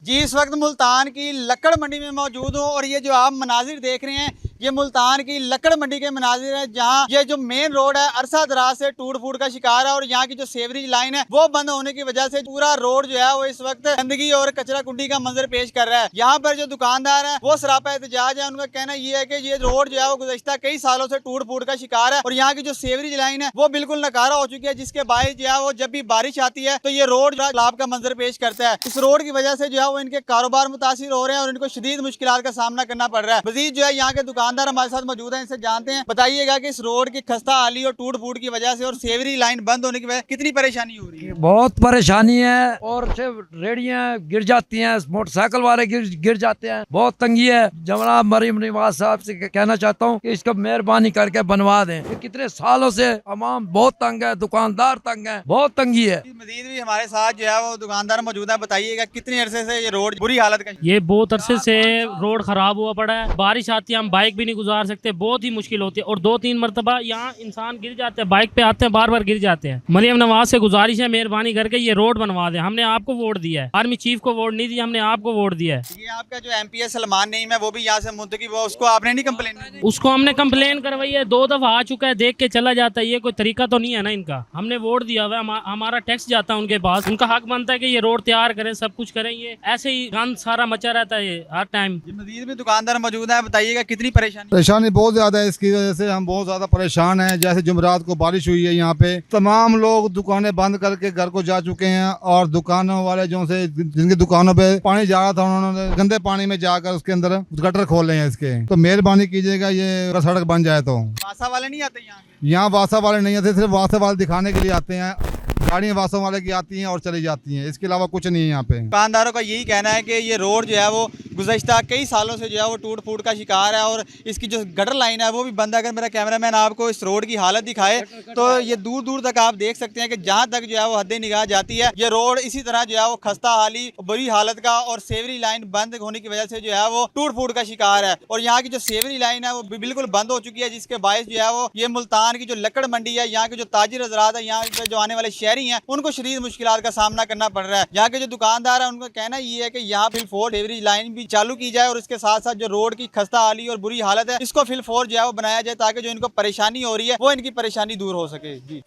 जी इस वक्त मुल्तान की लक्कड़ मंडी में मौजूद हूँ और ये जो आप मनाजिर देख रहे हैं ये मुल्तान की लक्कड़ मंडी के मनाजिर है, जहाँ ये जो मेन रोड है अरसा दराज से टूट फूट का शिकार है और यहाँ की जो सेवरेज लाइन है वो बंद होने की वजह से पूरा रोड जो है वो इस वक्त गंदगी और कचरा कुंडी का मंजर पेश कर रहा है। यहाँ पर जो दुकानदार है वो सरापा एहतजाज है। उनका कहना ये है कि ये रोड जो है वो गुज़श्ता कई सालों से टूट फूट का शिकार है और यहाँ की जो सेवरेज लाइन है वो बिल्कुल नकारा हो चुकी है, जिसके बायस जो है वो जब भी बारिश आती है तो ये रोड तालाब का मंजर पेश करता है। इस रोड की वजह से जो है वो इनके कारोबार मुतासिर हो रहे हैं और इनको शदीद मुश्किलात का सामना करना पड़ रहा है। मजीद जो है यहाँ के दुकानदार हमारे साथ मौजूद है, इनसे जानते हैं। बताइएगा कि इस रोड की खस्ता हाली और टूट फूट की वजह से और सेवरी लाइन बंद होने की वजह कितनी परेशानी हो रही है? बहुत परेशानी है और सिर्फ रेडियां गिर जाती हैं, मोटरसाइकिल वाले गिर जाते हैं, बहुत तंगी है। जनाब मरीम नवाज साहब से कहना चाहता हूँ कि इसको मेहरबानी करके बनवा दें। ये कितने सालों से अवाम बहुत तंग है, दुकानदार तंग है, बहुत तंगी है। मजीद भी हमारे साथ जो है वो दुकानदार मौजूद है। बताइएगा कितने अरसे से ये रोड बुरी हालत का? ये बहुत अरसे से रोड खराब हुआ पड़ा है। बारिश आती है हम बाइक भी नहीं गुजार सकते, बहुत ही मुश्किल होती है और 2-3 मरतबा यहाँ इंसान गिर जाते हैं, बाइक पे आते हैं बार बार गिर जाते हैं। मरियम नवाज से गुजारिश है मेहरबानी करके ये रोड बनवा दें। हमने आपको वोट दिया है, आर्मी चीफ को वोट नहीं दिया, हमने आपको वोट दिया है। ये आपका जो MP है सलमान नईम है वो भी यहाँ से मुंतकिब हुआ, उसको आपने नहीं कंप्लेन? उसको हमने कंप्लेन करवाई है, 2 दफा आ चुका है, देख के चला जाता है। ये कोई तरीका तो नहीं है ना इनका। हमने वोट दिया हुआ है, हमारा टैक्स जाता है उनके पास, उनका हक बनता है कि ये रोड तैयार करें, सब कुछ करें। ये ऐसे ही गंद सारा मचा रहता है हर टाइम। मजीद भी दुकानदार मौजूद है, बताइएगा कितनी परेशानी बहुत ज्यादा है। इसकी वजह से हम बहुत ज्यादा परेशान हैं। जैसे जुमेरात को बारिश हुई है, यहाँ पे तमाम लोग दुकानें बंद करके घर को जा चुके हैं और दुकानों वाले जो से जिनकी दुकानों पे पानी जा रहा था उन्होंने गंदे पानी में जाकर उसके अंदर गटर खोले हैं इसके। तो मेहरबानी कीजिएगा ये सड़क बन जाए। तो वासा वाले नहीं आते यहाँ वासा वाले नहीं आते, सिर्फ वासा वाले दिखाने के लिए आते हैं। गाड़ियाँ वासों वाले की आती हैं और चली जाती हैं, इसके अलावा कुछ नहीं है यहाँ पे। दुकानदारों का यही कहना है कि ये रोड जो है वो गुज़श्ता कई सालों से जो है वो टूट फूट का शिकार है और इसकी जो गटर लाइन है वो भी बंद है। अगर मेरा कैमरामैन आपको इस रोड की हालत दिखाए तो ये दूर दूर तक आप देख सकते हैं कि जहाँ तक जो है वो हद निगाह जाती है ये रोड इसी तरह जो है वो खस्ता हाली, बुरी हालत का और सेवरी लाइन बंद होने की वजह से जो है वो टूट फूट का शिकार है। और यहाँ की जो सेवरी लाइन है वो बिल्कुल बंद हो चुकी है, जिसके बायस जो है वो ये मुल्तान की जो लक्कड़ मंडी है, यहाँ के जो ताजिर हजरात है, यहाँ पे जो आने वाले शहरी हैं उनको शदीद मुश्किलात का सामना करना पड़ रहा है। यहाँ के जो दुकानदार है उनका कहना ये है कि यहाँ फिलफोर सेवरेज लाइन भी चालू की जाए और इसके साथ साथ जो रोड की खस्ता हाली और बुरी हालत है इसको फिलफोर जो है वो बनाया जाए ताकि जो इनको परेशानी हो रही है वो इनकी परेशानी दूर हो सके। जी।